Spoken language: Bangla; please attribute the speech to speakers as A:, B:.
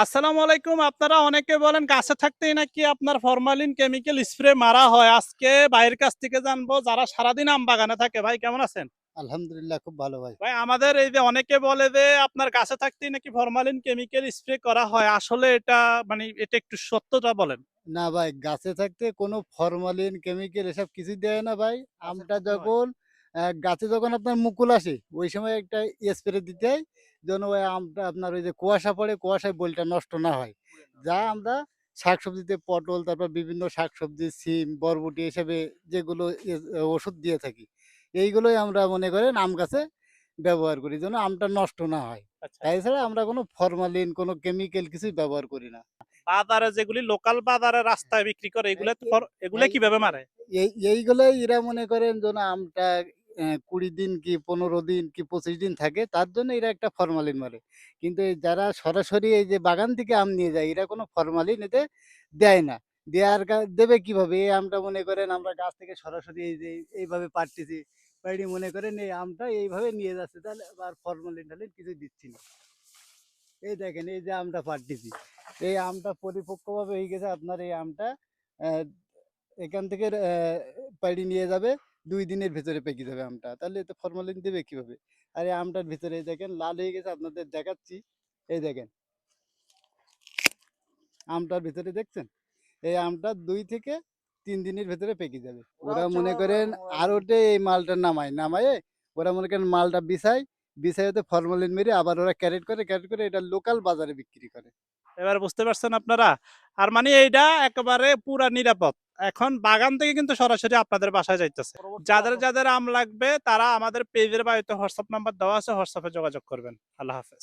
A: আসসালামু আলাইকুম। আপনারা অনেকে বলেন গাছে থাকতেই নাকি আপনার ফরমালিন কেমিক্যাল স্প্রে মারা হয়। আজকে ভাইয়ের কাছ থেকে জানবো যারা সারাদিন আম বাগানে থাকে। ভাই কেমন আছেন?
B: আলহামদুলিল্লাহ খুব ভালো ভাই।
A: ভাই আমাদের এই যে অনেকে বলে যে আপনার গাছে থাকতেই নাকি ফরমালিন কেমিক্যাল স্প্রে করা হয়, আসলে এটা মানে এটা একটু সত্যটা বলেন।
B: না ভাই, গাছে থাকতে কোনো ফরমালিন, কেমিক্যাল এসব কিছুই দেয় না ভাই।
A: গাছের
B: আমটা
A: ক্ষতি হয়।
B: যখন গাছে যখন আপনার মুকুল আসে, ওই সময় একটা স্প্রে দিতে হয়, যেন ওই আমটা আপনার ওই যে কুয়াশা পড়ে, কুয়াশায় বলটা নষ্ট না হয়।
A: পুড়ে না।
B: যা আমরা শাকসবজিতে পটল, তারপর বিভিন্ন শাকসবজি, সিম, বরবটি হিসেবে যেগুলো ওষুধ দিয়ে থাকি, এইগুলোই আমরা মনে করেন আম গাছে ব্যবহার করি, যেন আমটা নষ্ট না হয়।
A: আচ্ছা।
B: তাছাড়া আমরা কোনো ফরমালিন, কোনো কেমিক্যাল কিছুই ব্যবহার করি না।
A: বাজারে যেগুলি লোকাল বাজারে রাস্তায় বিক্রি করে এগুলা তো এগুলা
B: এই
A: কিভাবে মারে?
B: এইগুলোই এরা মনে করেন যেন আমটা ২০ দিন কি ১৫ দিন কি ২৫ দিন থাকে, তার জন্য এরা একটা ফরমালিন মারে। কিন্তু এই যারা সরাসরি এই যে বাগান থেকে আম নিয়ে যায়, এরা কোনো ফরমালিন এতে দেয় না। দেয়ার দেবে কিভাবে? এই আমটা মনে করেন আমরা গাছ থেকে সরাসরি এই যে এইভাবে পাড়তেছি, পাইড়ে মনে করেন এই আমটা এইভাবে নিয়ে যাচ্ছে, তাহলে আর ফরমালিন-টরমালিন কিছুই দিচ্ছি না। এই দেখেন এই যে আমটা পাড়তেছি, এই আমটা পরিপক্কভাবে হয়ে গেছে আপনার এই আমটা অ্যা এখান থেকে পাইড়ি নিয়ে যাবে, ২ দিনের ভেতরে পেকে যাবে আমটা। তাহলে এতে ফরমালিন দিবে কিভাবে? আর এই আমটার ভিতরে এই দেখেন লাল হয়ে গেছে, আপনাদের দেখাচ্ছি। এই দেখেন, আমটার ভিতরে দেখছেন? এই আমটা ২ থেকে ৩ দিনের ভেতরে পেকে যাবে। ওরা মনে করেন আড়তে এই মালটা নামায়ে ওরা মনে করেন মালটা বিছায় ওতে ফরমালিন মেরে আবার ওরা ক্যারেট করে এটা লোকাল বাজারে বিক্রি করে।
A: এবার বুঝতে পারছেন আপনারা? আর মানে এইটা একেবারে পুরা নিরাপদ। এখন বাগান থেকে কিন্তু সরাসরি আপনাদের বাসায় যাইতেছে। যাদের আম লাগবে তারা আমাদের পেজের বায়োতে হোয়াটসঅ্যাপ নাম্বার দেওয়া আছে, হোয়াটসঅ্যাপে যোগাযোগ করবেন। আল্লাহ হাফেজ।